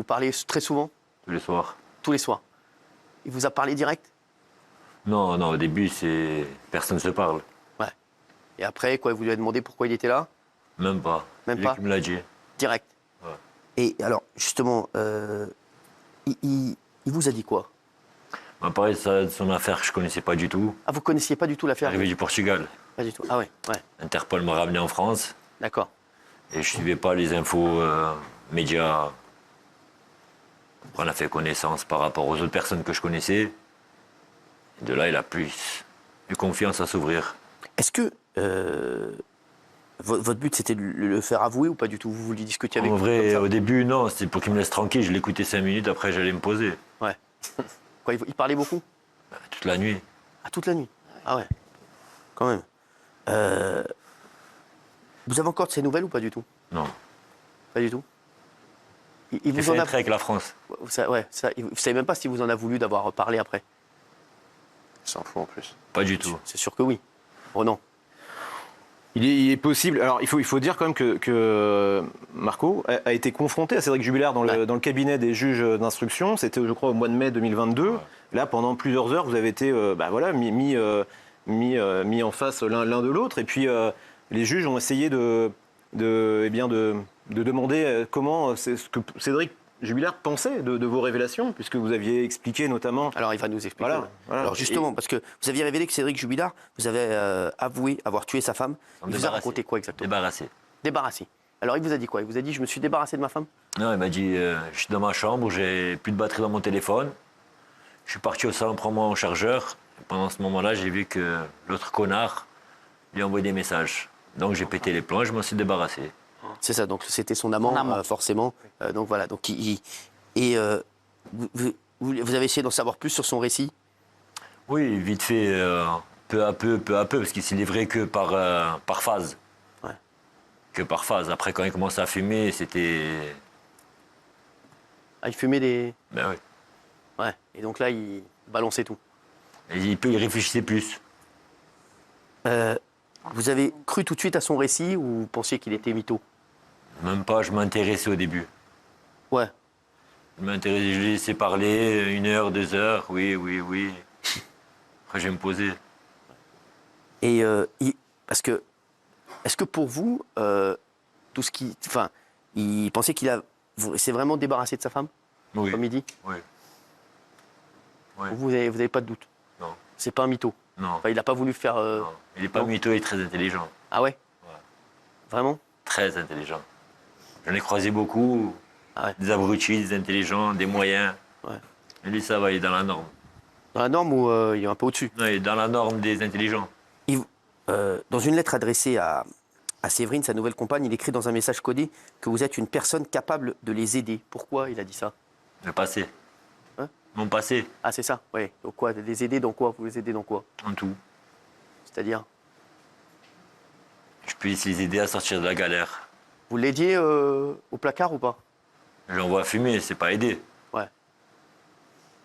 vous parlez très souvent? tous les soirs. Tous les soirs. Il vous a parlé direct? Non, non, au début, personne ne se parle. Ouais. Et après, quoi, vous lui avez demandé pourquoi il était là? Même pas. Même Lui pas qui me l'a dit. Direct. Ouais. Et alors, justement, il vous a dit quoi? Bah, pareil, ça, son affaire, je ne connaissais pas du tout. Ah, vous connaissiez pas du tout l'affaire? Arrivé du Portugal. Pas du tout. Ah ouais, ouais. Interpol m'a ramené en France. D'accord. Et je suivais pas les infos médias. On a fait connaissance par rapport aux autres personnes que je connaissais. Et de là, il a plus eu confiance à s'ouvrir. Est-ce que votre but, c'était de le faire avouer ou pas du tout? Vous vouliez discuter avec En lui vrai, comme ça? au début, non, c'était pour qu'il me laisse tranquille. Je l'écoutais 5 minutes, après j'allais me poser. Ouais. Quoi, il parlait beaucoup? Toute la nuit. Ah, toute la nuit? Ah ouais. Quand même. Vous avez encore de ces nouvelles ou pas du tout? Non. Pas du tout? Il J'ai vous fait en un a... trait avec la France. Ouais, ça, vous savez même pas si vous en a voulu d'avoir parlé après? C'est un fou en plus. Pas du tout. C'est sûr que oui. Oh non. Il est possible. Alors, il faut dire quand même que Marco a été confronté à Cédric Jubilard dans le cabinet des juges d'instruction. C'était, je crois, au mois de mai 2022. Ouais. Là, pendant plusieurs heures, vous avez été mis en face l'un de l'autre. Et puis, les juges ont essayé de demander comment ce que Cédric Jubilard pensait de vos révélations, puisque vous aviez expliqué notamment... Alors, il va nous expliquer. Voilà. Alors, justement, parce que vous aviez révélé que Cédric Jubilard, vous avez avoué avoir tué sa femme. Il vous a raconté quoi exactement? Débarrassé. Alors, il vous a dit quoi? Il vous a dit, je me suis débarrassé de ma femme? Non, il m'a dit, je suis dans ma chambre, j'ai plus de batterie dans mon téléphone. Je suis parti au salon prendre mon chargeur. Et pendant ce moment-là, j'ai vu que l'autre connard lui envoyait des messages. Donc, j'ai pété les plombs et je m'en suis débarrassé. C'est ça, donc c'était son amant, forcément. Donc voilà, donc vous avez essayé d'en savoir plus sur son récit? Oui, vite fait, peu à peu, parce qu'il s'est livré que par phase. Ouais. Que par phase. Après, quand il commençait à fumer, c'était... Ah, il fumait des... Ben oui. Ouais, et donc là, il balançait tout. Et il réfléchissait plus. Vous avez cru tout de suite à son récit ou vous pensiez qu'il était mytho? Même pas, je m'intéressais au début. Ouais. Je m'intéressais, je l'ai laissé parler, 1 heure, 2 heures, oui. Après, je vais me poser. Et parce que, est-ce que pour vous, tout ce qui... Enfin, il pensait qu'il s'est vraiment débarrassé de sa femme? Oui. Comme il dit? Oui. Vous avez pas de doute? Non. C'est pas un mytho? Non. Enfin, il n'a pas voulu faire... Non. Il n'est pas mytho, il est très intelligent. Ah ouais? Vraiment? Très intelligent. J'en ai croisé beaucoup. Ah ouais. Des abrutis, des intelligents, des moyens. Ouais. Et lui, ça va, il est dans la norme. Dans la norme ou il est un peu au-dessus? Non, il est dans la norme des intelligents. Dans une lettre adressée à Séverine, sa nouvelle compagne, il écrit dans un message codé que vous êtes une personne capable de les aider. Pourquoi il a dit ça? Le passé. Hein? Mon passé. Ah, c'est ça, oui. Donc quoi? Les aider dans quoi? Vous les aidez dans quoi? En tout. C'est-à-dire? Je peux les aider à sortir de la galère. Vous l'aidiez au placard ou pas? Je l'envoie fumer, c'est pas aider. Ouais.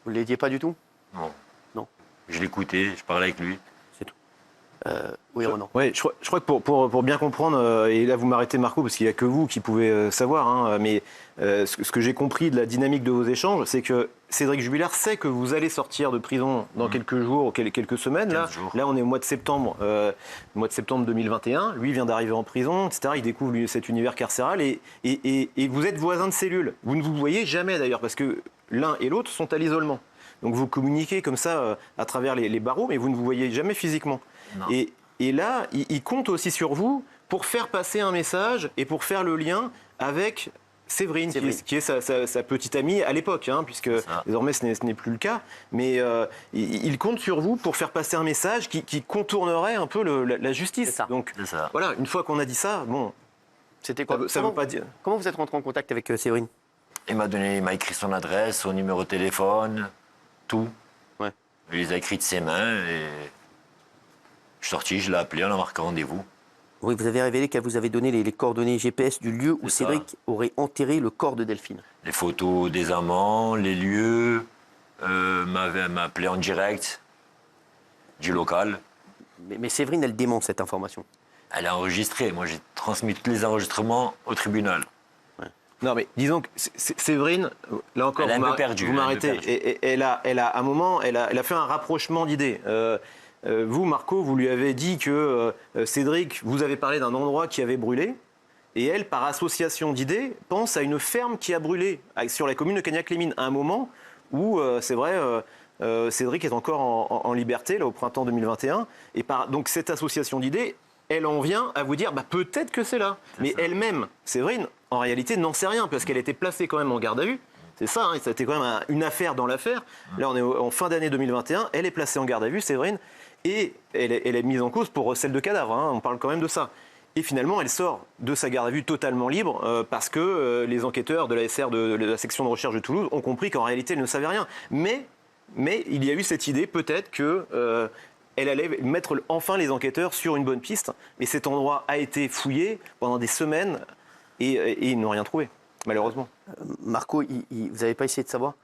Vous ne l'aidiez pas du tout? Non. Non. Je l'écoutais, je parlais avec lui. C'est tout. Oui, Renan. Oui, je crois que pour bien comprendre, et là vous m'arrêtez Marco, parce qu'il n'y a que vous qui pouvez savoir, hein, mais ce que j'ai compris de la dynamique de vos échanges, c'est que Cédric Jubilard sait que vous allez sortir de prison dans quelques jours ou quelques semaines. Là, on est au mois de septembre 2021. Lui vient d'arriver en prison, etc. Il découvre cet univers carcéral et vous êtes voisins de cellule. Vous ne vous voyez jamais d'ailleurs, parce que l'un et l'autre sont à l'isolement. Donc vous communiquez comme ça à travers les barreaux, mais vous ne vous voyez jamais physiquement. Et là, il compte aussi sur vous pour faire passer un message et pour faire le lien avec Séverine. Qui est sa petite amie à l'époque, hein, puisque désormais ce n'est plus le cas. Mais il compte sur vous pour faire passer un message qui contournerait un peu la justice. C'est ça. Donc ça. voilà, une fois qu'on a dit ça, bon, C'était quoi? ça veut pas dire. Comment vous êtes rentré en contact avec Séverine? Il m'a écrit son adresse, son numéro de téléphone, tout. Ouais. Il les a écrits de ses mains et je suis sorti, je l'ai appelé, on a marqué rendez-vous. Oui, vous avez révélé qu'elle vous avait donné les coordonnées GPS du lieu où Cédric aurait enterré le corps de Delphine. Les photos des amants, les lieux, m'a appelé en direct du local. Mais Séverine, elle dément cette information. Elle est enregistrée. Moi, j'ai transmis tous les enregistrements au tribunal. Ouais. Non, mais disons que Séverine, là encore, Elle est un peu vous perdue, elle est un peu m'arrêtez. perdue. Et elle a, à un moment, elle a fait un rapprochement d'idées. Vous, Marco, vous lui avez dit que Cédric, vous avez parlé d'un endroit qui avait brûlé. Et elle, par association d'idées, pense à une ferme qui a brûlé sur la commune de Cagnac-les-Mines, à un moment où, c'est vrai, Cédric est encore en liberté, là, au printemps 2021. Et donc, cette association d'idées, elle en vient à vous dire, bah, peut-être que c'est là. Mais elle-même, Séverine, en réalité, n'en sait rien, parce qu'elle était placée quand même en garde à vue. C'est ça, hein, ça a été quand même une affaire dans l'affaire. Là, on est en fin d'année 2021, elle est placée en garde à vue, Séverine, et elle est mise en cause pour recel de cadavre, hein, on parle quand même de ça. Et finalement, elle sort de sa garde à vue totalement libre parce que les enquêteurs de la SR de la section de recherche de Toulouse ont compris qu'en réalité, elle ne savait rien. Mais il y a eu cette idée, peut-être que elle allait mettre enfin les enquêteurs sur une bonne piste. Et cet endroit a été fouillé pendant des semaines et ils n'ont rien trouvé, malheureusement. Marco, vous n'avez pas essayé de savoir,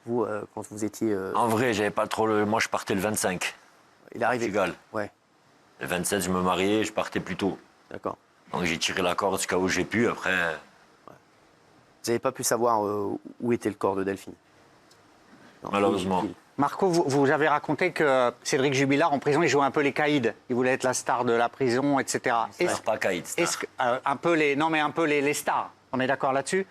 vous, quand vous étiez... En vrai, j'avais pas trop moi je partais le 25. il est arrivé. Portugal. Ouais, Le 27, je me mariais, je partais plus tôt. d'accord. Donc j'ai tiré la corde jusqu'à où j'ai pu. Après, Vous n'avez pas pu savoir où était le corps de Delphine? Non, Malheureusement. Marco, vous avez raconté que Cédric Jubilard, en prison, il jouait un peu les caïds. Il voulait être la star de la prison, etc. Star, pas Kaïd, star. Est-ce que, un peu les stars, on est d'accord là-dessus.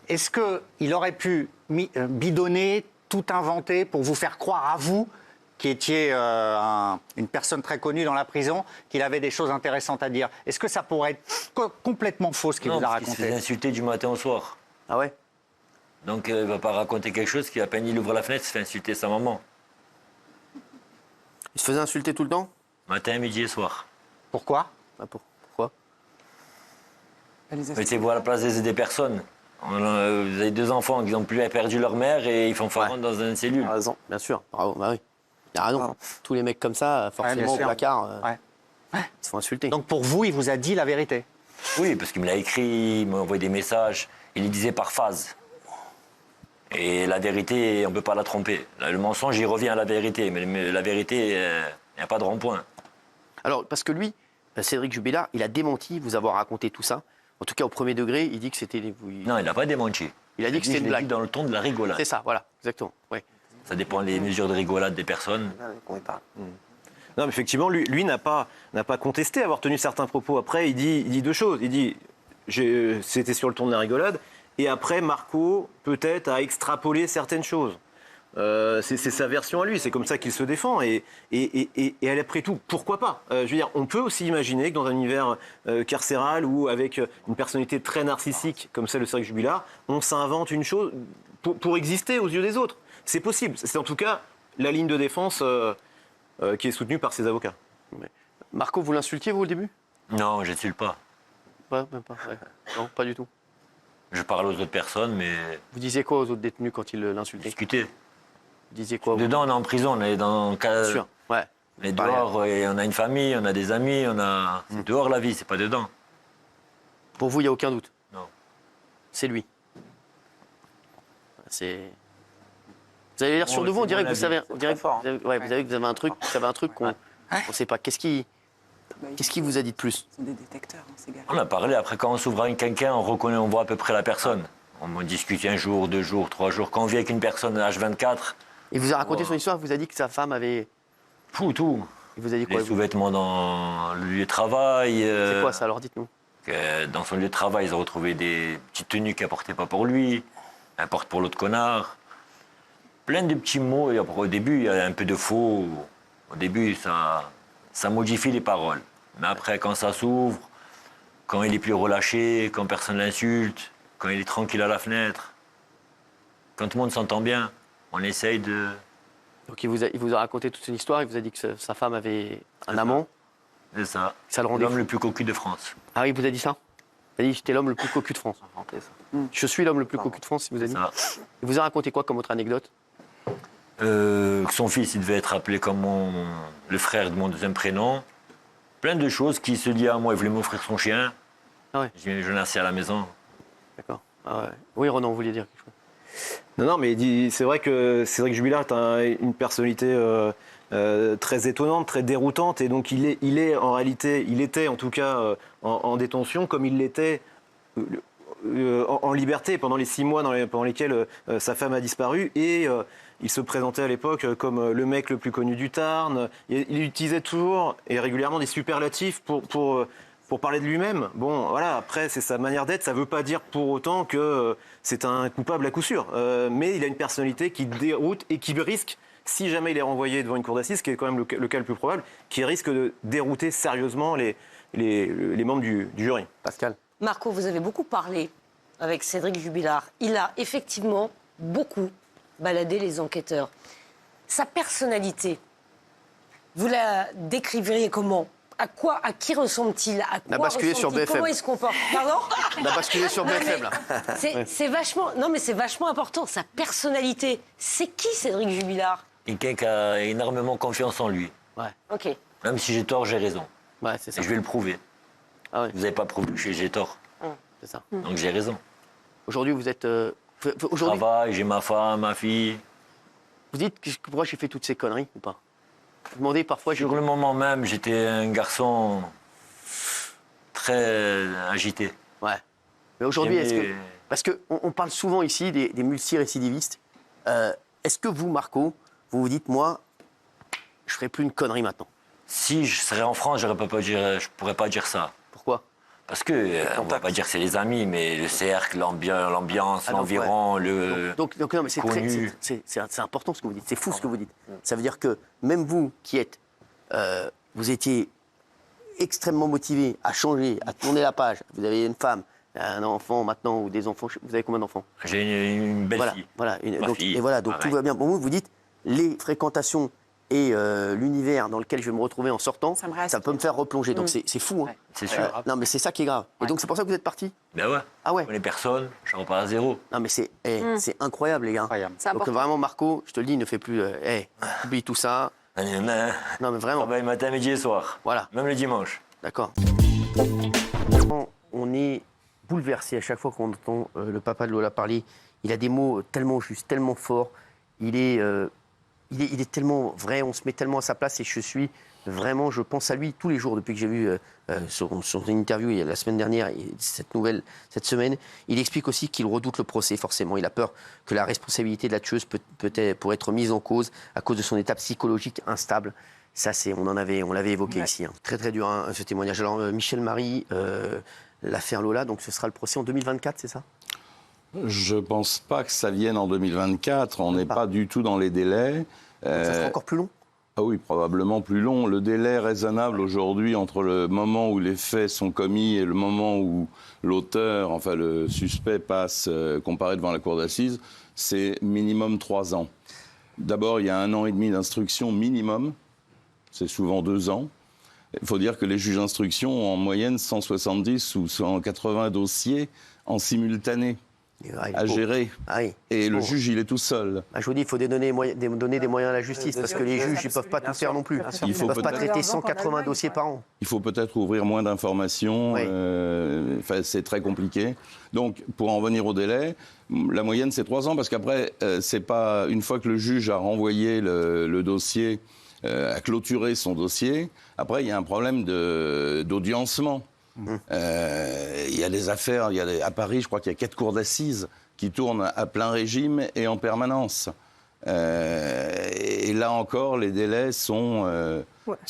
Est-ce qu'il aurait pu bidonner, tout inventer pour vous faire croire à vous, qui étiez une personne très connue dans la prison, qu'il avait des choses intéressantes à dire? Est-ce que ça pourrait être complètement faux, ce qu'il Non, vous a parce qu'il se raconté? faisait insulter du matin au soir. Ah ouais? Donc il ne va pas raconter quelque chose qui, à peine il ouvre la fenêtre, il se fait insulter sa maman. Il se faisait insulter tout le temps? Matin, midi et soir. Pourquoi? Ah, pourquoi? Mettez-vous à la place des personnes. Vous avez 2 enfants qui ont perdu leur mère et ils font farande dans une cellule. Il a raison, bien sûr. Bravo, bah oui. Il a raison. Tous les mecs comme ça, forcément au sûr. placard, Ouais. ils se font insulter. Donc pour vous, il vous a dit la vérité? Oui, parce qu'il me l'a écrit, il m'a envoyé des messages, il les disait par phase. Et la vérité, on ne peut pas la tromper. Là, le mensonge, il revient à la vérité, mais la vérité, il n'y a pas de rond-point. Alors, parce que lui, Cédric Jubilard, il a démenti vous avoir raconté tout ça. En tout cas, au premier degré, il dit que c'était... Non, il n'a pas démenti. Il a dit que c'était une Je l'ai dit blague. dans le ton de la rigolade. C'est ça, voilà, exactement. Ouais. Ça dépend des mesures de rigolade des personnes. Non, mais effectivement, lui n'a pas contesté avoir tenu certains propos. Après, il dit 2 choses. Il dit, c'était sur le ton de la rigolade, et après, Marco, peut-être, a extrapolé certaines choses. C'est sa version à lui, c'est comme ça qu'il se défend. Et après tout, pourquoi pas? Je veux dire, on peut aussi imaginer que dans un univers carcéral ou avec une personnalité très narcissique comme celle de Cédric Jubilard, on s'invente une chose pour exister aux yeux des autres. C'est possible. C'est en tout cas la ligne de défense qui est soutenue par ses avocats. Marco, vous l'insultiez, vous, au début? Non, je n'insulte pas. Même pas. Ouais. Non, pas du tout. Je parle aux autres personnes, mais Vous disiez quoi aux autres détenus quand ils l'insultaient? discuter. Vous disiez quoi vous? Dedans, on est en prison, on est dans le cas. Bien sûr, ouais. Mais dehors, et on a une famille, on a des amis, c'est dehors la vie, c'est pas dedans. Pour vous, il n'y a aucun doute? Non. C'est lui. C'est... Vous avez l'air sûr de vous, on dirait que vous savez... Vous avez que vous avez un truc qu'on ne sait pas. Qu'est-ce qui vous a dit de plus? Ce sont des détecteurs, hein, ces gars. On a parlé, après quand on s'ouvre à quelqu'un, on reconnaît, on voit à peu près la personne. On discute 1 jour, 2 jours, 3 jours. Quand on vit avec une personne H24, Il vous a raconté son histoire, il vous a dit que sa femme avait... tout. Il vous a dit quoi? Les sous-vêtements dans le lieu de travail. C'est quoi ça, alors dites-nous? Dans son lieu de travail, ils ont retrouvé des petites tenues qu'elle portait pas pour lui, elle porte pour l'autre connard. Plein de petits mots. Et après, au début, il y a un peu de faux. Au début, ça modifie les paroles. Mais après, quand ça s'ouvre, quand il est plus relâché, quand personne l'insulte, quand il est tranquille à la fenêtre, quand tout le monde s'entend bien, on essaye de... Donc il vous a raconté toute une histoire, il vous a dit que sa femme avait un amant. C'est ça. Ça le rendait L'homme fou. le plus cocu de France. Ah oui, il vous a dit ça? Il a dit j'étais l'homme le plus cocu de France. Je suis l'homme le plus cocu de France, il vous a dit. Ça. Il vous a raconté quoi comme autre anecdote? Que son fils, il devait être appelé comme le frère de mon 2e prénom. Plein de choses qui se dit à moi, il voulait m'offrir son chien. Ah ouais. Je l'ai assis à la maison. D'accord. Ah ouais. Oui, Ronan, vous vouliez dire quelque chose? Non, mais c'est vrai que Cédric Jubilard est une personnalité très étonnante, très déroutante, et donc il est en réalité, il était en tout cas en détention comme il l'était en liberté pendant les 6 mois pendant lesquels sa femme a disparu. Et il se présentait à l'époque comme le mec le plus connu du Tarn. Il utilisait toujours et régulièrement des superlatifs pour parler de lui-même. Bon, voilà, après, c'est sa manière d'être. Ça ne veut pas dire pour autant que c'est un coupable à coup sûr. Mais il a une personnalité qui déroute et qui risque, si jamais il est renvoyé devant une cour d'assises, ce qui est quand même le cas le plus probable, qui risque de dérouter sérieusement les membres du jury. Pascal. Marco, vous avez beaucoup parlé avec Cédric Jubilard. Il a effectivement beaucoup baladé les enquêteurs. Sa personnalité, vous la décriveriez comment ? À qui ressemble-t-il ? À quoi basculé sur ressemble-t-il ? BFM. Comment il se comporte ? Pardon ? On a basculé sur BFM, là. C'est vachement... Non, mais c'est vachement important. Sa personnalité. C'est qui, Cédric Jubilard ? Quelqu'un qui a énormément confiance en lui. Ouais, Ok. Même si j'ai tort, j'ai raison. ouais, c'est ça. Et je vais le prouver. Ah ouais, Vous n'avez pas prouvé que j'ai tort. c'est ça. Donc j'ai raison. Aujourd'hui, vous êtes... Je aujourd'hui, travaille, j'ai ma femme, ma fille. vous dites pourquoi j'ai fait toutes ces conneries ou pas ? Vous demandez parfois... Sur le moment même, j'étais un garçon très agité. Ouais. Mais aujourd'hui, est-ce que... J'aimais- Parce qu'on parle souvent ici des multirécidivistes. Est-ce que vous, Marco, vous vous dites, moi, je ferai plus une connerie maintenant ? Si je serais en France, je pourrais pas dire ça. Pourquoi ? Parce que, on va pas dire que c'est les amis, mais le cercle, l'ambiance, Ah, donc, l'environ, Donc non, mais c'est connu. c'est important ce que vous dites. C'est fou ce que vous dites. Ça veut dire que même vous qui êtes, vous étiez extrêmement motivé à changer, à tourner la page. Vous avez une femme, un enfant maintenant ou des enfants. Vous avez combien d'enfants ? J'ai une belle Voilà, fille. voilà. Ma Donc, fille, et voilà, donc pareil. tout va bien. Pour vous, vous dites les fréquentations et l'univers dans lequel je vais me retrouver en sortant, Ça me reste. ça peut me faire replonger. Donc c'est fou. Hein. C'est sûr. Non, mais c'est ça qui est grave. Et donc c'est pour ça que vous êtes parti. Ben ouais. Ah ouais. Je connais personne, je repars à zéro. Non, mais c'est incroyable, les gars. Incroyable. C'est Donc important. vraiment, Marco, je te le dis, ne fais plus. Oublie tout ça. Non, mais vraiment. Travaille matin, midi et soir. Voilà. Même le dimanche. D'accord. On est bouleversé à chaque fois qu'on entend le papa de Lola parler. Il a des mots tellement justes, tellement forts. Il est tellement vrai, on se met tellement à sa place et je pense à lui tous les jours depuis que j'ai vu son interview la semaine dernière et cette semaine. Il explique aussi qu'il redoute le procès, forcément. Il a peur que la responsabilité de la tueuse pourrait être mise en cause à cause de son état psychologique instable. Ça, on l'avait évoqué ici. Hein. Très, très dur, hein, ce témoignage. Alors, Michel Marie, l'affaire Lola, donc ce sera le procès en 2024, c'est ça ? Je ne pense pas que ça vienne en 2024. On n'est pas du tout dans les délais. Ça sera encore plus long ? Ah oui, probablement plus long. Le délai raisonnable aujourd'hui entre le moment où les faits sont commis et le moment où l'auteur, enfin le suspect, passe comparé devant la cour d'assises, c'est minimum 3 ans. D'abord, il y a 1 an et demi d'instruction minimum. C'est souvent 2 ans. Il faut dire que les juges d'instruction ont en moyenne 170 ou 180 dossiers en simultané à gérer. Ah oui. Et le Oh. juge, il est tout seul. Ah, je vous dis, il faut donner des moyens à la justice, parce que les juges, ils ne peuvent pas tout faire non plus. Ils Il ne faut peuvent pas peut-être- traiter 180 dossiers par an. Il faut peut-être ouvrir moins d'informations. Oui. Enfin, c'est très compliqué. Donc, pour en venir au délai, la moyenne, c'est 3 ans, parce qu'après, c'est pas une fois que le juge a renvoyé le dossier, a clôturé son dossier, après, il y a un problème d'audiencement. Il y a des affaires, à Paris, je crois qu'il y a 4 cours d'assises qui tournent à plein régime et en permanence. Et là encore, les délais sont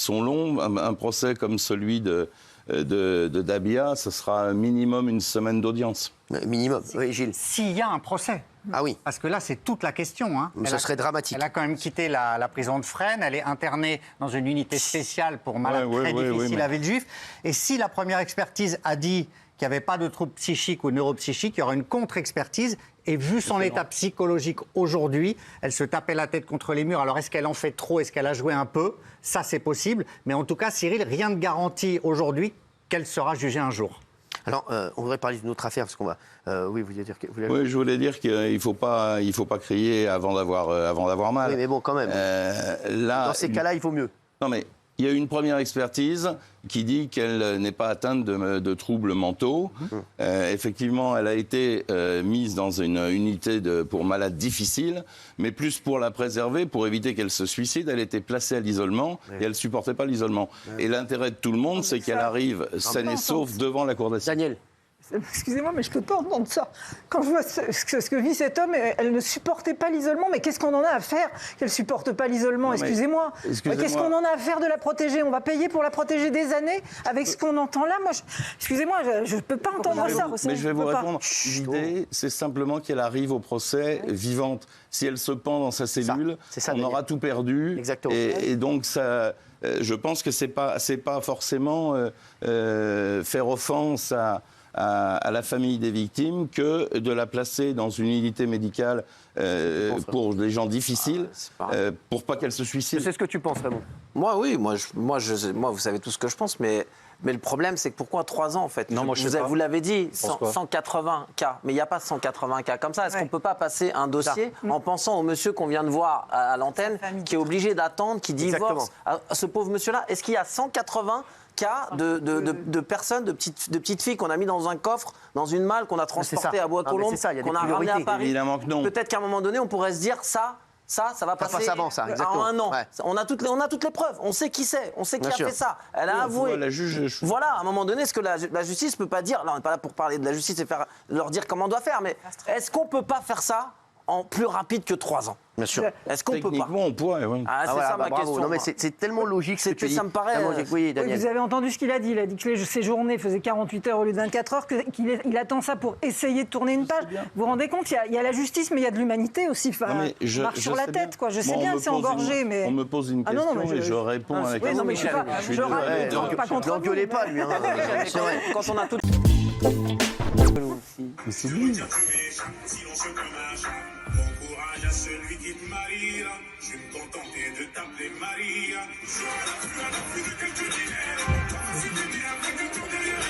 longs. Un procès comme celui de Dabia, ce sera un minimum 1 semaine d'audience. Minimum. Oui, Gilles. S'il y a un procès. Ah oui. Parce que là, c'est toute la question. Hein. Mais ce serait dramatique. Elle a quand même quitté la prison de Fresnes. Elle est internée dans une unité spéciale pour malades Ouais, très ouais, difficiles mais- à Villejuif. Et si la première expertise a dit qu'il n'y avait pas de troubles psychiques ou neuropsychiques, il y aura une contre-expertise. Et vu son état psychologique aujourd'hui, elle se tapait la tête contre les murs. Alors, est-ce qu'elle en fait trop? Est-ce qu'elle a joué un peu? Ça, c'est possible. Mais en tout cas, Cyril, rien ne garantit aujourd'hui qu'elle sera jugée un jour. Alors, on voudrait parler d'une autre affaire, parce qu'on va... oui, vous voulez dire que... Oui, je voulais dire qu'il ne faut pas crier avant d'avoir mal. Oui, mais bon, quand même. Là, Dans ces cas-là, il vaut mieux. Non, mais il y a une première expertise qui dit qu'elle n'est pas atteinte de troubles mentaux. Effectivement, elle a été mise dans une unité pour malades difficiles, mais plus pour la préserver, pour éviter qu'elle se suicide. Elle était placée à l'isolement et elle ne supportait pas l'isolement. Et l'intérêt de tout le monde, c'est qu'elle arrive saine et sauve devant la cour d'assises. Daniel, Excusez-moi, mais je ne peux pas entendre ça. Quand je vois ce que vit cet homme, elle ne supportait pas l'isolement. Mais qu'est-ce qu'on en a à faire qu'elle ne supporte pas l'isolement? Excusez-moi. Qu'est-ce qu'on en a à faire de la protéger? On va payer pour la protéger des années avec ce qu'on entend là. Moi, excusez-moi, je ne peux pas entendre ça. Mais je vais vous répondre. L'idée, c'est simplement qu'elle arrive au procès vivante. Si elle se pend dans sa cellule, on aura tout perdu. Exactement. Et donc, ça, je pense que c'est pas forcément faire offense à la famille des victimes que de la placer dans une unité médicale pour des gens difficiles, pour pas qu'elle se suicide. C'est ce que tu penses, Raymond? Moi, oui. Moi, vous savez tout ce que je pense, mais le problème, c'est que pourquoi 3 ans, en fait? Non, moi, je sais pas. Vous l'avez dit, Pourquoi 180 cas. Mais il n'y a pas 180 cas comme ça. Est-ce qu'on ne peut pas passer un dossier en pensant au monsieur qu'on vient de voir à l'antenne, qui est obligé d'attendre, qui divorce? Ce pauvre monsieur-là, est-ce qu'il y a 180 cas de personnes, de petites filles qu'on a mis dans un coffre, dans une malle, qu'on a transportée à Bois-Colombes, qu'on a ramené à Paris? Évidemment que non. Peut-être qu'à un moment donné, on pourrait se dire ça va passer avant, ça, en un an. Ouais. On a toutes les preuves. On sait qui c'est. On sait qui a fait ça. Elle a avoué. La juge, Voilà, à un moment donné, est-ce que la justice peut pas dire... Là, on n'est pas là pour parler de la justice et leur dire comment on doit faire, mais est-ce qu'on peut pas faire ça en plus rapide que 3 ans? Bien sûr. Est-ce qu'on peut pas? Techniquement, on pourrait, oui. C'est voilà, ça ma bravo. question. Non, mais c'est tellement logique ce que tu dis. Ça me paraît... Tellement logique. Oui, Daniel. Vous avez entendu ce qu'il a dit. Il a dit que ces journées faisaient 48 heures au lieu de 24 heures, qu'il attend ça pour essayer de tourner une page. Vous vous rendez compte, il y a la justice, mais il y a de l'humanité aussi. Enfin, marche sur la tête, quoi. Je sais bien, c'est engorgé, mais... On me pose une question et je réponds à la question. Oui, non, mais je ne pas contre vous. L'engueulez pas, lui. C'est vrai. Quand on a tout... C'est lui. Si l'on se dommage, bon courage à celui qui te mariera. Je vais me contenter de t'appeler Maria. Je la plus de que tu dirais. Si tu dis avec le tour derrière.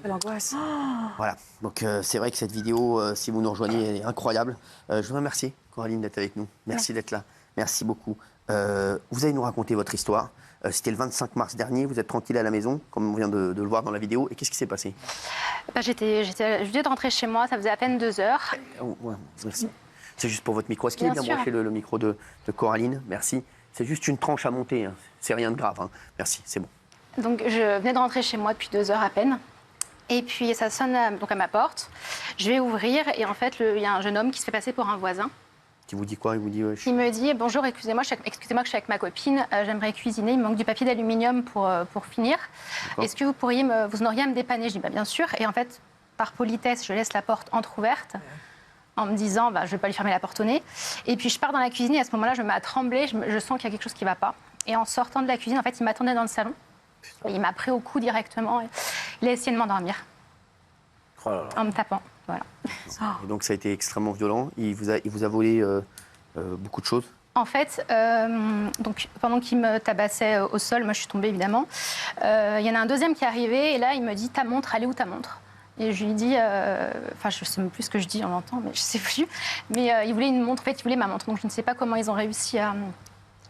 L'angoisse. Voilà. Donc, c'est vrai que cette vidéo, si vous nous rejoignez, elle est incroyable. Je vous remercie, Coraline, d'être avec nous. Merci d'être là. Merci beaucoup. Vous allez nous raconter votre histoire. C'était le 25 mars dernier. Vous êtes tranquille à la maison, comme on vient de le voir dans la vidéo. Et qu'est-ce qui s'est passé? Je venais de rentrer chez moi, ça faisait à peine 2 heures. Ouais, merci. C'est juste pour votre micro. Est-ce qu'il est bien branché, le micro de Coraline? Merci. C'est juste une tranche à monter. Hein. C'est rien de grave. Hein. Merci, c'est bon. Donc je venais de rentrer chez moi depuis 2 heures à peine. Et puis ça sonne à ma porte. Je vais ouvrir et en fait, il y a un jeune homme qui se fait passer pour un voisin. Qui vous dit quoi? Il vous dit... Il me dit « Bonjour, excusez-moi que je suis avec ma copine, j'aimerais cuisiner, il me manque du papier d'aluminium pour finir. Est-ce que vous auriez à me dépanner ?» Je dis « Bien sûr. » Et en fait, par politesse, je laisse la porte entrouverte en me disant je ne vais pas lui fermer la porte au nez. Et puis je pars dans la cuisine et à ce moment-là, je me mets à trembler, je sens qu'il y a quelque chose qui ne va pas. Et en sortant de la cuisine, en fait, il m'attendait dans le salon. Et il m'a pris au cou directement. Il a essayé de m'endormir. Oh là là. En me tapant. Voilà. Et donc ça a été extrêmement violent. Il vous a volé beaucoup de choses. En fait, donc, pendant qu'il me tabassait au sol, moi je suis tombée évidemment, il y en a un deuxième qui est arrivé et là il me dit « Ta montre, elle est où ta montre ?» Et je lui dis, enfin je ne sais même plus ce que je dis, on l'entend, mais je ne sais plus. Mais il voulait une montre, en fait il voulait ma montre. Donc je ne sais pas comment ils ont réussi à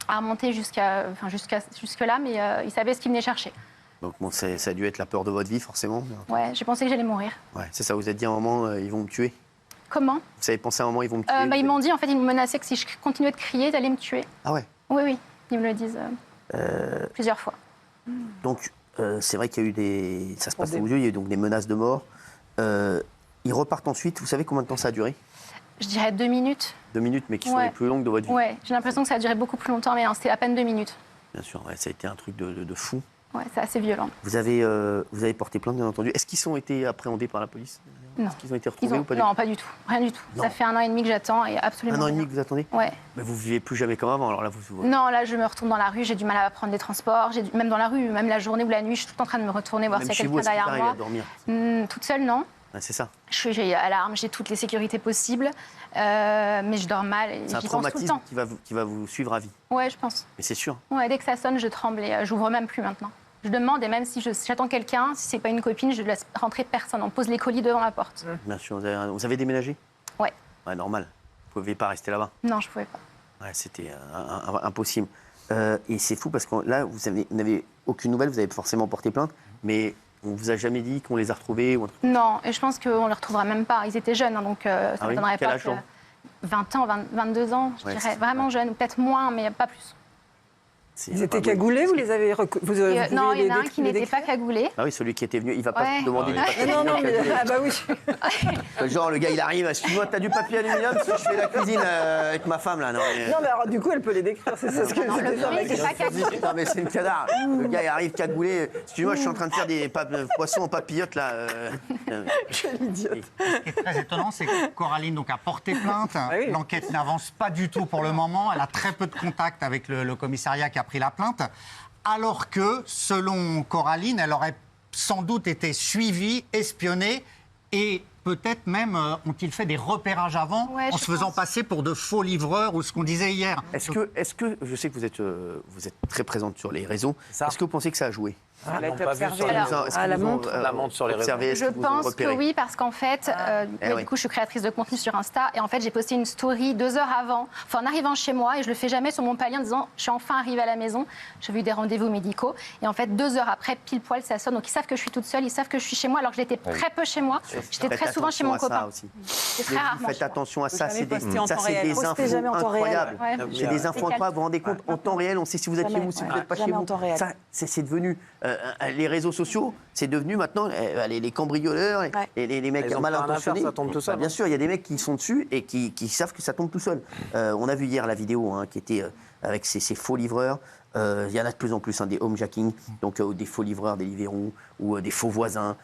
remonter jusque là, mais ils savaient ce qu'ils venaient chercher. Donc bon, ça a dû être la peur de votre vie, forcément. Ouais, j'ai pensé que j'allais mourir. Ouais, c'est ça, vous vous êtes dit à un moment, ils vont me tuer. Comment? Vous avez pensé à un moment, ils vont me tuer? Ils m'ont dit, en fait, ils me menaçaient que si je continuais de crier, ils allaient me tuer. Ah ouais? Oui, ils me le disent plusieurs fois. Donc, c'est vrai qu'il y a eu ça se passe sous vos yeux, il y a eu donc des menaces de mort. Ils repartent ensuite, vous savez combien de temps ça a duré? Je dirais 2 minutes. 2 minutes, mais qui sont les plus longues de votre vie. Ouais, j'ai l'impression que ça a duré beaucoup plus longtemps, mais non, c'était à peine 2 minutes. Bien sûr, ouais, ça a été un truc de fou. Ouais, c'est assez violent. Vous avez porté plainte, bien entendu. Est-ce qu'ils ont été appréhendés par la police? Non. Est-ce qu'ils ont été retrouvés ou pas Non, pas du tout. Rien du tout. Non. Ça fait 1 an et demi que j'attends et absolument 1 an et rien. demi que vous attendez? Ouais. Mais vous vivez plus jamais comme avant, alors là, vous... Non, là, je me retourne dans la rue, j'ai du mal à prendre des transports. Même dans la rue, même la journée ou la nuit, je suis tout le temps en train de me retourner, voir s'il y a quelqu'un derrière moi. À dormir. Toute seule, non. Ouais, c'est ça. J'ai alarme, j'ai toutes les sécurités possibles, mais je dors mal et C'est un j'y pense tout le temps. traumatisme qui va vous suivre à vie. Ouais, je pense. Mais c'est sûr. Ouais, dès que ça sonne, je tremble et j'ouvre même plus maintenant. Je demande et même si j'attends quelqu'un, si c'est pas une copine, je laisse rentrer personne. On pose les colis devant la porte. Bien sûr. Vous avez déménagé? Ouais. Ouais, normal. Vous ne pouviez pas rester là-bas. Non, je pouvais pas. Ouais, c'était impossible. Et c'est fou parce que là, vous n'avez aucune nouvelle, vous avez forcément porté plainte, mais On vous a jamais dit qu'on les a retrouvés ou... Non, et je pense qu'on ne les retrouvera même pas. Ils étaient jeunes, hein, donc ça ne m'étonnerait pas. Quel âge, que 20 ans, 22 ans, je dirais. Vraiment jeunes, peut-être moins, mais pas plus. Ils étaient cagoulés, vous les avez non, il y en a un qui n'était pas cagoulé. Ah oui, celui qui était venu, il va pas te demander du papier. Non, mais ah bah oui. Genre le gars il arrive, excuse-moi, t'as du papier aluminium parce que je fais la cuisine avec ma femme là. Non mais alors du coup elle peut les décrire, c'est ça ce que non, le bruit, c'est pas cagoulé. Non mais c'est une cadavre. Le gars il arrive cagoulé. Excuse-moi, je suis en train de faire des poissons en papillote là. Quel idiote. Ce qui est très étonnant, c'est que Coraline donc, a porté plainte. L'enquête n'avance pas du tout pour le moment. Elle a très peu de contact avec le commissariat qui a pris la plainte. Alors que, selon Coraline, elle aurait sans doute été suivie, espionnée et peut-être même ont-ils fait des repérages avant en se faisant passer pour de faux livreurs ou ce qu'on disait hier. Est-ce que je sais que vous êtes très présente sur les réseaux. Est-ce que vous pensez que ça a joué? Elle a été observée à la montre sur les réseaux. Je pense que oui, parce qu'en fait, du coup, je suis créatrice de contenu sur Insta et en fait, j'ai posté une story 2 heures avant, en arrivant chez moi, et je le fais jamais sur mon palier en disant je suis enfin arrivée à la maison, j'ai eu des rendez-vous médicaux, et en fait, 2 heures après, pile poil, ça sonne, donc ils savent que je suis toute seule, ils savent que je suis chez moi, alors que j'étais très peu chez moi, j'étais très souvent chez mon copain. C'est très rarement. Faites attention à ça, c'est des infos incroyables. C'est des infos incroyables, vous vous rendez compte, en temps réel, on sait si vous êtes chez vous, si vous n'êtes pas chez vous. Ça, c'est devenu les réseaux sociaux, c'est devenu maintenant les cambrioleurs, les mecs mal intentionnés. Ça tombe tout seul. Bien sûr, il y a des mecs qui sont dessus et qui savent que ça tombe tout seul. On a vu hier la vidéo qui était avec ces faux livreurs. Il y en a de plus en plus, des homejacking, donc des faux livreurs, des Deliveroo ou des faux voisins.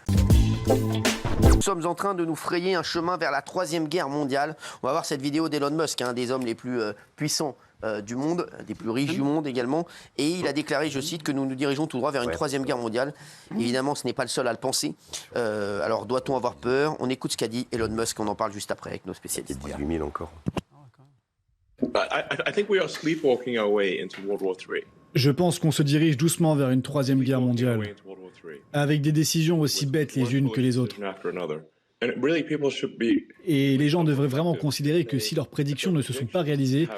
Nous sommes en train de nous frayer un chemin vers la 3e guerre mondiale. On va voir cette vidéo d'Elon Musk, un des hommes les plus puissants du monde, des plus riches du monde également. Et il a déclaré, je cite, que nous nous dirigeons tout droit vers une 3e guerre mondiale. Évidemment, ce n'est pas le seul à le penser. Alors, doit-on avoir peur? On écoute ce qu'a dit Elon Musk, on en parle juste après avec nos spécialistes. 18 000 encore. I think we are sleepwalking our way into World War III. Je pense qu'on se dirige doucement vers une 3e guerre mondiale, avec des décisions aussi bêtes les unes que les autres. Et les gens devraient vraiment considérer que si leurs prédictions ne se sont pas réalisées,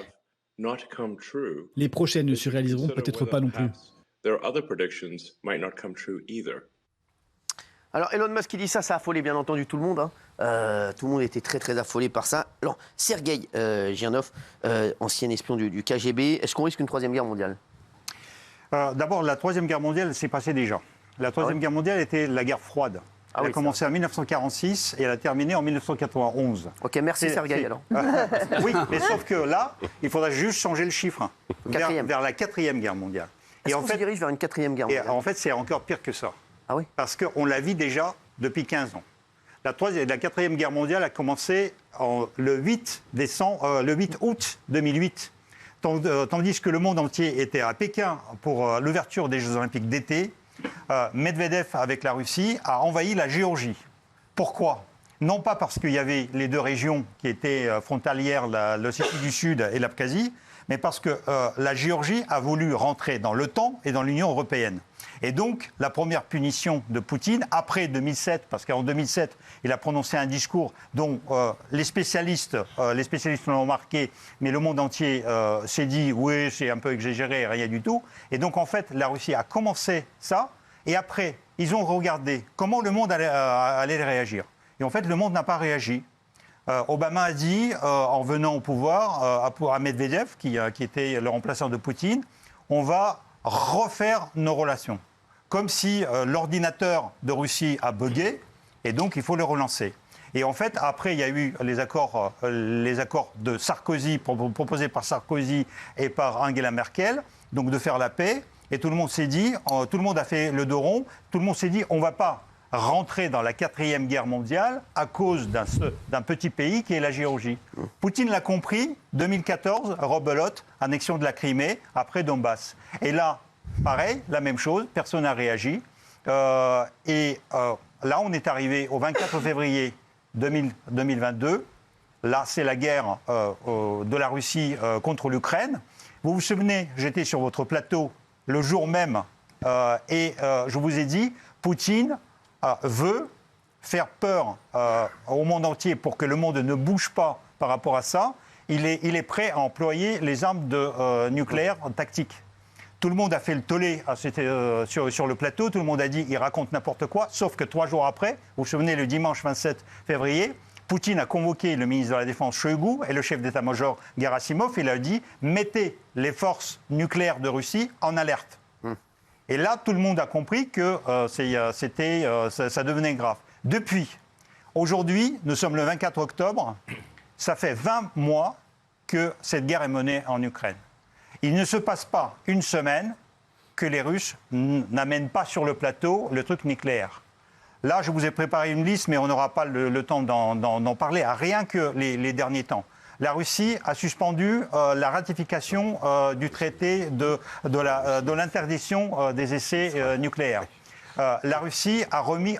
les prochaines ne se réaliseront peut-être pas non plus. Alors Elon Musk qui dit ça a affolé bien entendu tout le monde. Tout le monde était très très affolé par ça. Alors Sergueï Girnov, ancien espion du KGB, est-ce qu'on risque une 3e guerre mondiale? D'abord, la 3e guerre mondiale s'est passée déjà. La 3e guerre mondiale était la guerre froide. Elle a commencé en 1946 et elle a terminé en 1991. Ok, merci Sergueï alors. Oui, mais sauf que là, il faudra juste changer le chiffre vers la 4e guerre mondiale. Est-ce qu'on se dirige vers une 4e guerre mondiale? En fait, c'est encore pire que ça. Ah oui? Parce qu'on la vit déjà depuis 15 ans. La 4e guerre mondiale a commencé le 8 août 2008. Tandis que le monde entier était à Pékin pour l'ouverture des Jeux Olympiques d'été, Medvedev, avec la Russie, a envahi la Géorgie. Pourquoi? Non pas parce qu'il y avait les 2 régions qui étaient frontalières, l'Ossétie du Sud et l'Abkhazie, mais parce que la Géorgie a voulu rentrer dans l'OTAN et dans l'Union européenne. Et donc, la première punition de Poutine, après 2007, parce qu'en 2007, il a prononcé un discours dont les spécialistes l'ont remarqué, mais le monde entier s'est dit « oui, c'est un peu exagéré, rien du tout ». Et donc, en fait, la Russie a commencé ça, et après, ils ont regardé comment le monde allait réagir. Et en fait, le monde n'a pas réagi. Obama a dit, en venant au pouvoir, à Medvedev, qui était le remplaçant de Poutine, on va refaire nos relations. Comme si l'ordinateur de Russie a bugué, et donc il faut le relancer. Et en fait, après, il y a eu les accords de Sarkozy, proposés par Sarkozy et par Angela Merkel, donc de faire la paix. Et tout le monde s'est dit, tout le monde a fait le dos rond, tout le monde s'est dit, on ne va pas rentrer dans la 4e guerre mondiale à cause d'un petit pays qui est la Géorgie. Poutine l'a compris, 2014, rebelote, annexion de la Crimée, après Donbass. Et là, pareil, la même chose, personne n'a réagi. Là, on est arrivé au 24 février 2022. Là, c'est la guerre de la Russie contre l'Ukraine. Vous vous souvenez, j'étais sur votre plateau le jour même et je vous ai dit, Poutine veut faire peur au monde entier pour que le monde ne bouge pas par rapport à ça. Il est prêt à employer les armes nucléaires tactiques. Tout le monde a fait le tollé sur le plateau, tout le monde a dit il raconte n'importe quoi, sauf que 3 jours après, vous vous souvenez, le dimanche 27 février, Poutine a convoqué le ministre de la Défense Shoigu et le chef d'état-major Gerasimov, il a dit mettez les forces nucléaires de Russie en alerte. Et là, tout le monde a compris que ça devenait grave. Depuis, aujourd'hui, nous sommes le 24 octobre, ça fait 20 mois que cette guerre est menée en Ukraine. Il ne se passe pas une semaine que les Russes n'amènent pas sur le plateau le truc nucléaire. Là, je vous ai préparé une liste, mais on n'aura pas le temps d'en parler, à rien que les derniers temps. La Russie a suspendu la ratification du traité de l'interdiction des essais nucléaires. La Russie a remis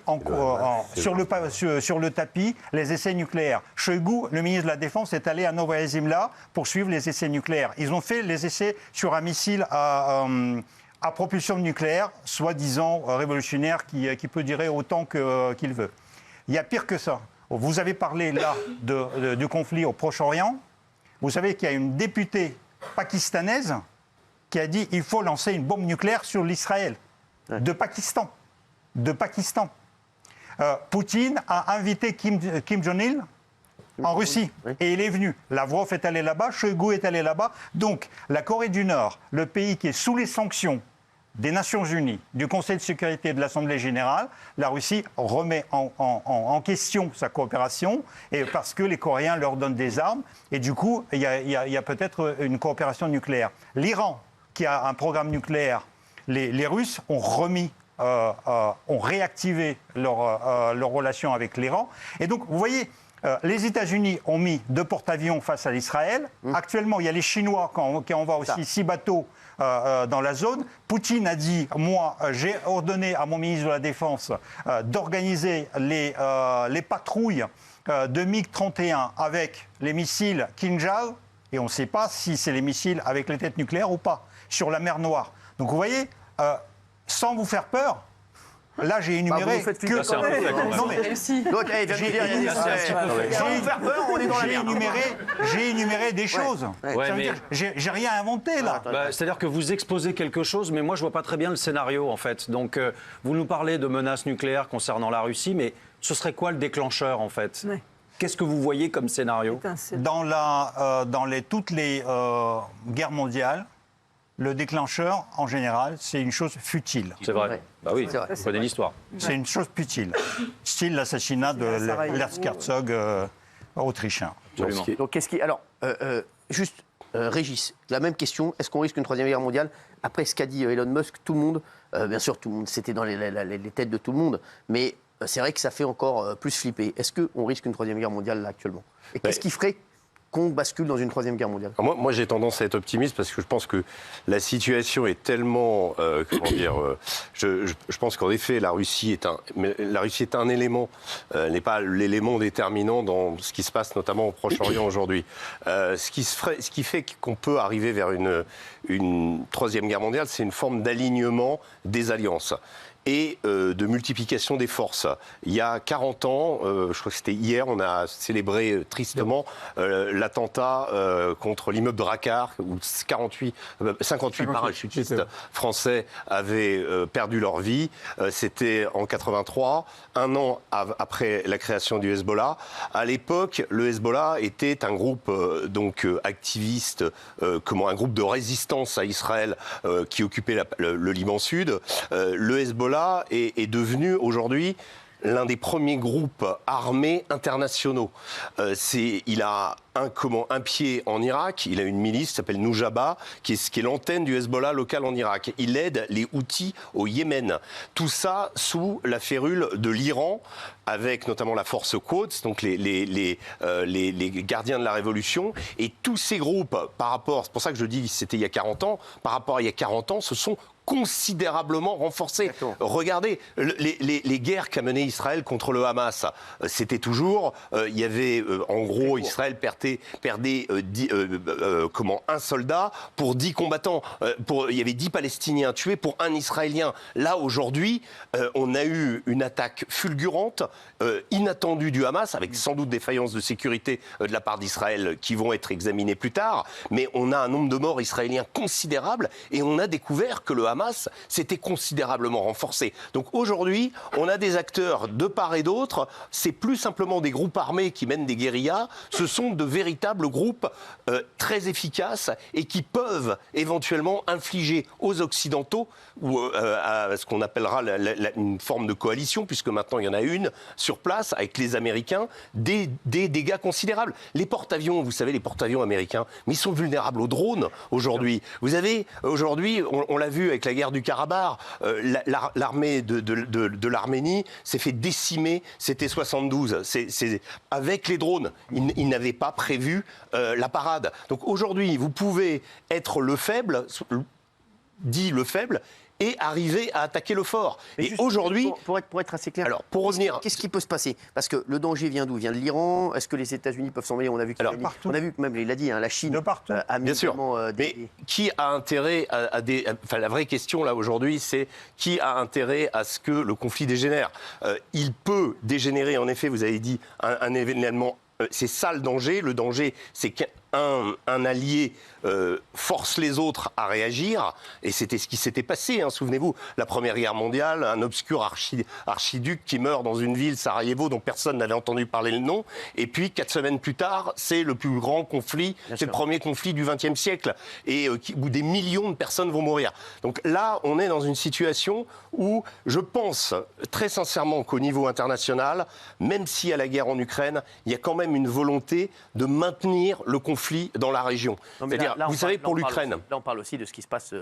sur le tapis les essais nucléaires. Shoigu, le ministre de la Défense, est allé à Novaya Zemlya pour suivre les essais nucléaires. Ils ont fait les essais sur un missile à propulsion nucléaire, soi-disant révolutionnaire, qui peut durer autant qu'il veut. Il y a pire que ça. Vous avez parlé là du conflit au Proche-Orient. Vous savez qu'il y a une députée pakistanaise qui a dit qu'il faut lancer une bombe nucléaire sur l'Israël. De Pakistan. Poutine a invité Kim Jong-il en Russie. Et il est venu. Lavrov est allé là-bas, Shoigu est allé là-bas. Donc, la Corée du Nord, le pays qui est sous les sanctions des Nations Unies, du Conseil de sécurité et de l'Assemblée générale, la Russie remet en question sa coopération et parce que les Coréens leur donnent des armes. Et du coup, il y a peut-être une coopération nucléaire. L'Iran, qui a un programme nucléaire, les Russes ont réactivé leur relation avec l'Iran. Et donc, vous voyez, les États-Unis ont mis 2 porte-avions face à l'Israël. Actuellement, il y a les Chinois qui envoient aussi 6 bateaux dans la zone. Poutine a dit, moi, j'ai ordonné à mon ministre de la Défense d'organiser les patrouilles de MiG-31 avec les missiles Kinjal, et on ne sait pas si c'est les missiles avec les têtes nucléaires ou pas, sur la mer Noire. Donc vous voyez, sans vous faire peur, là j'ai énuméré j'ai énuméré des choses. J'ai rien inventé là. C'est-à-dire que vous exposez quelque chose, mais moi je vois pas très bien le scénario en fait. Donc vous nous parlez de menaces nucléaires concernant la Russie, mais ce serait quoi le déclencheur en fait ? Qu'est-ce que vous voyez comme scénario ? Dans toutes les guerres mondiales, le déclencheur, en général, c'est une chose futile. C'est vrai. Bah oui, vous connaissez l'histoire. C'est une chose futile. Style l'assassinat de l'erzherzog autrichien. Donc, qu'est-ce qui... Alors, Régis, la même question. Est-ce qu'on risque une 3e guerre mondiale ? Après ce qu'a dit Elon Musk, tout le monde, bien sûr, tout le monde, c'était dans les têtes de tout le monde, mais c'est vrai que ça fait encore plus flipper. Est-ce qu'on risque une 3e guerre mondiale, là, actuellement ? Et qu'est-ce qui ferait qu'on bascule dans une 3e guerre mondiale ? Moi, j'ai tendance à être optimiste parce que je pense que la situation est tellement... je pense qu'en effet, la Russie est un élément, n'est pas l'élément déterminant dans ce qui se passe notamment au Proche-Orient aujourd'hui. Ce qui fait qu'on peut arriver vers une 3e guerre mondiale, c'est une forme d'alignement des alliances et de multiplication des forces. Il y a 40 ans, je crois que c'était hier, on a célébré tristement l'attentat contre l'immeuble de Rakkar, où 58 parachutistes français avaient perdu leur vie. C'était en 83, un an après la création du Hezbollah. À l'époque, le Hezbollah était un groupe activiste, un groupe de résistance à Israël qui occupait le Liban Sud. Le Hezbollah est devenu aujourd'hui l'un des premiers groupes armés internationaux. Il a un pied en Irak, il a une milice qui s'appelle Nujaba, qui est l'antenne du Hezbollah local en Irak. Il aide les Houthis au Yémen. Tout ça sous la férule de l'Iran, avec notamment la force Quds, donc les gardiens de la révolution. Et tous ces groupes, c'est pour ça que je dis que c'était il y a 40 ans, par rapport à il y a 40 ans, se sont considérablement renforcés. Regardez, les guerres qu'a menées Israël contre le Hamas, c'était toujours, il y avait, en gros, Israël perdait perdait un soldat pour 10 combattants. Il y avait 10 Palestiniens tués pour un Israélien. Là, aujourd'hui, on a eu une attaque fulgurante, inattendue du Hamas, avec sans doute des faillances de sécurité de la part d'Israël qui vont être examinées plus tard. Mais on a un nombre de morts israéliens considérable et on a découvert que le Hamas s'était considérablement renforcé. Donc aujourd'hui, on a des acteurs de part et d'autre. C'est plus simplement des groupes armés qui mènent des guérillas. Ce sont de véritables groupes très efficaces et qui peuvent éventuellement infliger aux Occidentaux ou à ce qu'on appellera une forme de coalition, puisque maintenant il y en a une sur place avec les Américains, des dégâts considérables. Les porte-avions, vous savez, les porte-avions américains, mais ils sont vulnérables aux drones aujourd'hui. Vous avez, aujourd'hui, on l'a vu avec la guerre du Karabakh, l'armée de l'Arménie s'est fait décimer, c'était 72. C'est avec les drones. Ils n'avaient pas prévu la parade. Donc aujourd'hui, vous pouvez être le faible, et arriver à attaquer le fort. Mais et aujourd'hui, pour être assez clair, alors pour revenir, qu'est-ce qui peut se passer? Parce que le danger vient d'où? Vient de l'Iran? Est-ce que les États-Unis peuvent s'en mêler? On a vu que même il l'a dit, hein, la Chine a mis bien sûr. Mais qui a intérêt à des... Enfin, la vraie question là aujourd'hui, c'est qui a intérêt à ce que le conflit dégénère? Il peut dégénérer, en effet. Vous avez dit un événement. C'est ça le danger. Le danger, c'est qu'un allié force les autres à réagir, et c'était ce qui s'était passé, hein, souvenez-vous, la Première Guerre mondiale, un obscur archiduc qui meurt dans une ville, Sarajevo, dont personne n'avait entendu parler le nom, et puis 4 semaines plus tard, c'est le plus grand conflit, c'est le premier conflit du XXe siècle, et où des millions de personnes vont mourir. Donc là, on est dans une situation où je pense très sincèrement qu'au niveau international, même s'il y a la guerre en Ukraine, il y a quand même une volonté de maintenir le conflit dans la région. C'est-à-dire, vous savez, pour l'Ukraine... Là, on parle aussi de ce qui se passe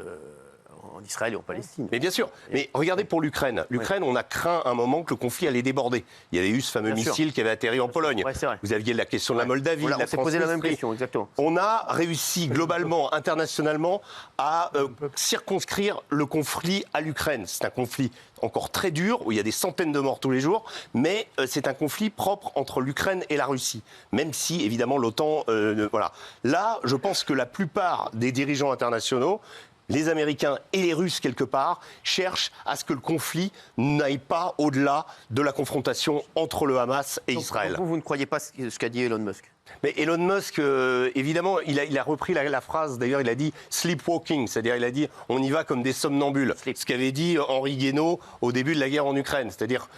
en Israël et en Palestine. Mais bien sûr. Mais regardez pour l'Ukraine. L'Ukraine, on a craint un moment que le conflit allait déborder. Il y avait eu ce fameux missile qui avait atterri en Pologne. Ouais, vous aviez la question de la Moldavie, on s'est posé la même question, exactement. On a réussi globalement, internationalement, à circonscrire le conflit à l'Ukraine. C'est un conflit encore très dur, où il y a des centaines de morts tous les jours, mais c'est un conflit propre entre l'Ukraine et la Russie, même si, évidemment, l'OTAN... voilà. Là, je pense que la plupart des dirigeants internationaux, les Américains et les Russes, quelque part, cherchent à ce que le conflit n'aille pas au-delà de la confrontation entre le Hamas et Israël. Vous ne croyez pas ce qu'a dit Elon Musk? Mais Elon Musk, évidemment, il a repris la phrase, d'ailleurs, il a dit « sleepwalking », c'est-à-dire il a dit « on y va comme des somnambules », ce qu'avait dit Henri Guénaud au début de la guerre en Ukraine, c'est-à-dire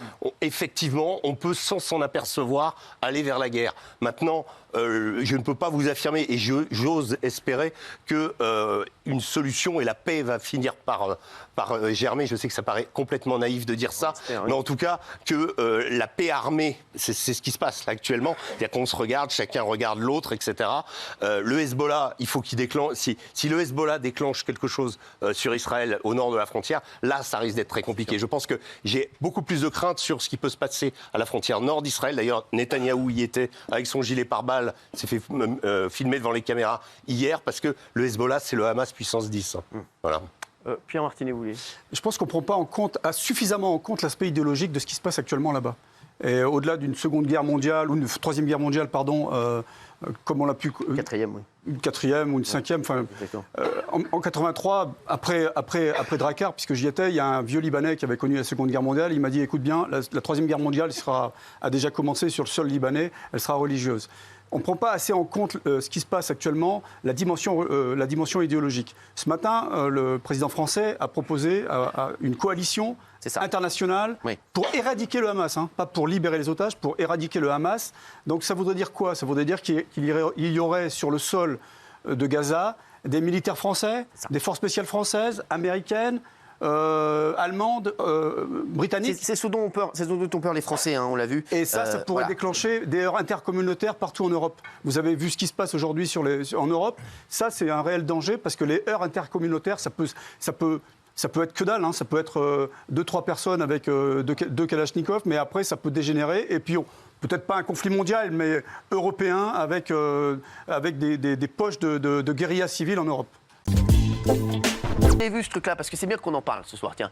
effectivement, on peut sans s'en apercevoir aller vers la guerre. Maintenant, je ne peux pas vous affirmer, et j'ose espérer qu'une solution et la paix va finir par germer. Je sais que ça paraît complètement naïf de dire ça, mais en tout cas, que la paix armée, c'est ce qui se passe là actuellement, c'est-à-dire qu'on se regarde, chacun regarde l'autre, etc. Le Hezbollah, il faut qu'il déclenche... Si le Hezbollah déclenche quelque chose sur Israël au nord de la frontière, là, ça risque d'être très compliqué. Je pense que j'ai beaucoup plus de crainte sur ce qui peut se passer à la frontière nord d'Israël. D'ailleurs, Netanyahou y était avec son gilet pare-balles, s'est fait filmer devant les caméras hier, parce que le Hezbollah, c'est le Hamas puissance 10. Voilà. Pierre Martinet, vous voulez? Je pense qu'on ne prend pas suffisamment en compte l'aspect idéologique de ce qui se passe actuellement là-bas. Et au-delà d'une seconde guerre mondiale, ou une troisième guerre mondiale, pardon, comme on l'a pu... Quatrième, oui. Une quatrième ou une cinquième. En 83, après Drakkar, puisque j'y étais, il y a un vieux Libanais qui avait connu la Seconde Guerre mondiale. Il m'a dit, écoute bien, la Troisième Guerre mondiale a déjà commencé sur le sol libanais, elle sera religieuse. On ne prend pas assez en compte ce qui se passe actuellement, la dimension idéologique. Ce matin, le président français a proposé une coalition internationale pour éradiquer le Hamas, hein, pas pour libérer les otages, pour éradiquer le Hamas. Donc ça voudrait dire quoi? Ça voudrait dire qu'il y aurait sur le sol de Gaza des militaires français, des forces spéciales françaises, américaines, allemandes, britanniques. C'est ce dont ont peur les Français, hein, on l'a vu. Et ça pourrait déclencher des heurts intercommunautaires partout en Europe. Vous avez vu ce qui se passe aujourd'hui en Europe. Ça, c'est un réel danger parce que les heurts intercommunautaires, ça peut être que dalle, hein. Ça peut être 2-3 personnes avec deux Kalachnikov, mais après, ça peut dégénérer. Et puis, peut-être pas un conflit mondial, mais européen, avec des poches de guérilla civile en Europe. Vous avez vu ce truc-là, parce que c'est bien qu'on en parle ce soir. Tiens,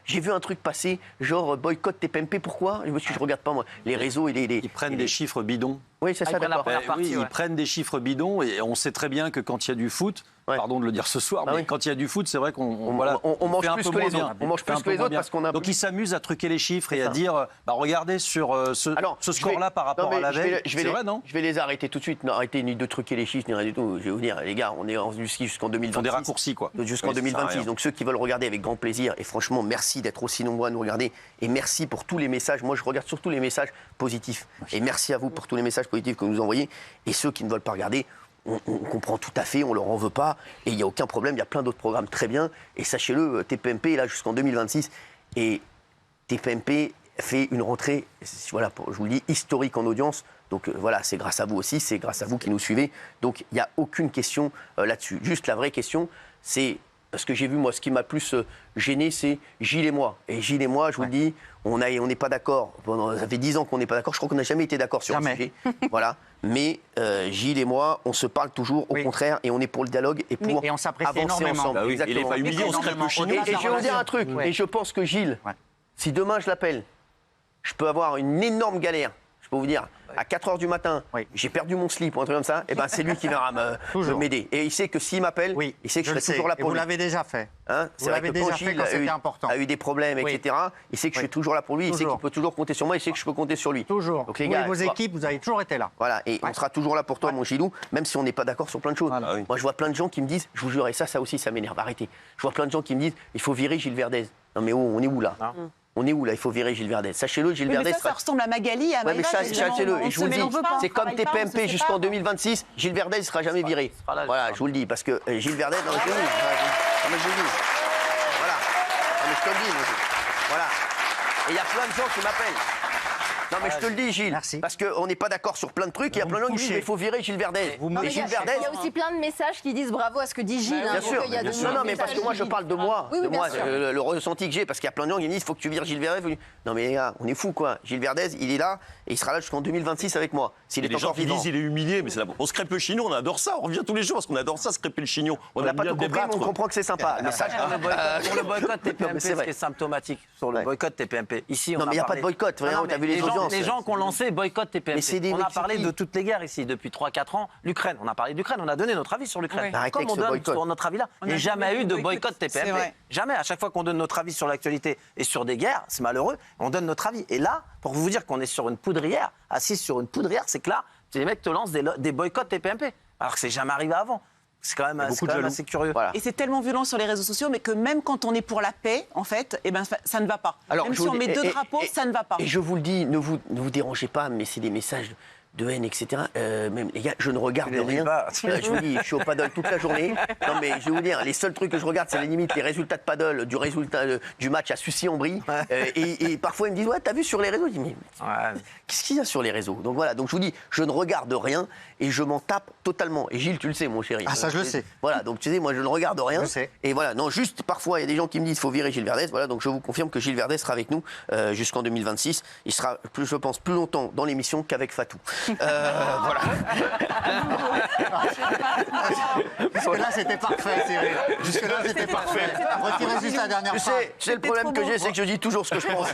j'ai vu un truc passer, genre boycott TPMP. Pourquoi? Parce que je regarde pas moi les réseaux et les. Ils prennent des chiffres bidons. Oui, c'est ça, d'accord. Ils prennent des chiffres bidons et on sait très bien que quand il y a du foot, pardon de le dire ce soir, mais quand il y a du foot, c'est vrai qu'on mange plus que les autres. On mange plus que les autres parce qu'on a. Donc ils s'amusent à truquer les chiffres et à dire, regardez sur ce score-là par rapport à la veille. C'est vrai, non ? Je vais les arrêter tout de suite. Non, arrêtez ni de truquer les chiffres ni rien du tout. Je vais vous dire, les gars, on est en ski jusqu'en 2026. Ils font des raccourcis, quoi. Jusqu'en 2026. Donc ceux qui veulent regarder avec grand plaisir. Et franchement, merci d'être aussi nombreux à nous regarder. Et merci pour tous les messages. Moi, je regarde surtout les messages positifs. Et merci à vous pour tous les messages positifs que vous nous envoyez. Et ceux qui ne veulent pas regarder, on comprend tout à fait, on ne leur en veut pas. Et il n'y a aucun problème, il y a plein d'autres programmes très bien. Et sachez-le, TPMP est là jusqu'en 2026. Et TPMP fait une rentrée, voilà, je vous le dis, historique en audience. Donc voilà, c'est grâce à vous aussi, c'est grâce à vous qui nous suivez. Donc il n'y a aucune question là-dessus. Juste la vraie question, c'est... Ce que j'ai vu, moi, ce qui m'a plus gêné, c'est Gilles et moi. Et Gilles et moi, je vous le dis, on n'est pas d'accord. Ça fait 10 ans qu'on n'est pas d'accord. Je crois qu'on n'a jamais été d'accord sur le sujet. Voilà. Mais Gilles et moi, on se parle toujours, au contraire, et on est pour le dialogue et pour on s'apprécie avancer ensemble. Bah oui. Exactement. Il n'est pas humilié, on se crêpe le chignon. Et je vais vous dire un truc. Et je pense que Gilles, si demain je l'appelle, je peux avoir une énorme galère. Je peux vous dire, à 4h du matin, j'ai perdu mon slip ou un truc comme ça, et ben c'est lui qui viendra m'aider. Et il sait que s'il m'appelle, il sait que je serai toujours là pour lui. Vous l'avez déjà fait. C'est vrai que quand Gilles a eu des problèmes, etc., il sait que je suis toujours là pour lui, il sait qu'il peut toujours compter sur moi, il sait que je peux compter sur lui. Toujours. Donc les gars, vos équipes, vous avez toujours été là. Voilà, et on sera toujours là pour toi, mon Gilou, même si on n'est pas d'accord sur plein de choses. Moi, je vois plein de gens qui me disent, je vous jure, et ça aussi, ça m'énerve, arrêtez. Je vois plein de gens qui me disent, il faut virer Gilles Verdez. Non mais on est où là ? On est où là ? Il faut virer Gilles Verdez. Sachez-le, Gilles Verdez. Ça ressemble à Magali, à Maïva. Sachez-le, et je vous le dis, c'est comme TPMP jusqu'en 2026. Gilles Verdez ne sera jamais viré. Voilà, je vous le dis, parce que Gilles Verdez, non, je vous le dis. Voilà. Non, mais je te le dis, voilà. Et il y a plein de gens qui m'appellent. Non mais je te le dis, Gilles, parce qu'on n'est pas d'accord sur plein de trucs, il y a plein de gens qui disent il faut virer Gilles Verdez. Il y a aussi plein de messages qui disent bravo à ce que dit Gilles. Bien sûr, non mais parce que moi je parle de moi, le ressenti que j'ai, parce qu'il y a plein de gens qui me disent il faut que tu vires Gilles Verdez. Non mais les gars, on est fous quoi. Gilles Verdez, il est là et il sera là jusqu'en 2026 avec moi. Les gens qui disent il est humilié, mais on se crêpe le chignon, on adore ça, on revient tous les jours parce qu'on adore ça, se crêper le chignon. On n'a pas tout compris, mais on comprend que c'est sympa. Pour le boycott TPMP, ce qui est symptomatique, sur le boycott TPMP. Ici, non mais il n'y a pas de boycott, vraiment, tu as vu les audiences. Les gens qui ont lancé boycott TPMP. On a parlé de toutes les guerres ici depuis 3-4 ans. L'Ukraine, on a parlé d'Ukraine, on a donné notre avis sur l'Ukraine. Comme on donne sur notre avis là. Il n'y a jamais eu de boycott TPMP. Jamais. À chaque fois qu'on donne notre avis sur l'actualité et sur des guerres, c'est malheureux, on donne notre avis. Et là, pour vous dire qu'on est sur une poudrière, assis sur une poudrière, c'est que là, les mecs te lancent des boycotts TPMP. Alors que c'est jamais arrivé avant. C'est quand même assez curieux. Voilà. Et c'est tellement violent sur les réseaux sociaux, mais que même quand on est pour la paix, en fait, eh ben, ça ne va pas. Alors, même si on met deux drapeaux, ça ne va pas. Et je vous le dis, ne vous dérangez pas, mais c'est des messages de haine, etc. Même les gars, je ne regarde rien. Je vous dis, je suis au paddle toute la journée. Non mais je vais vous dire, les seuls trucs que je regarde, c'est les limites, les résultats de paddle, du match à Sucy-en-Brie. Et parfois ils me disent ouais, t'as vu sur les réseaux. Je dis mais qu'est-ce qu'il y a sur les réseaux? Donc voilà, donc je vous dis, je ne regarde rien et je m'en tape totalement. Et Gilles, tu le sais, mon chéri. Ah ça je le sais. Voilà, donc tu sais, moi je ne regarde rien. Je sais. Et voilà, non, juste parfois il y a des gens qui me disent faut virer Gilles Verdez. Voilà, donc je vous confirme que Gilles Verdez sera avec nous jusqu'en 2026. Il sera, je pense, plus longtemps dans l'émission qu'avec Fatou. Voilà. Jusque-là, c'était parfait, Cyril. Jusque-là, c'était parfait. Retirez juste la dernière phrase. Tu sais, le problème que j'ai, c'est que je dis toujours ce que je pense.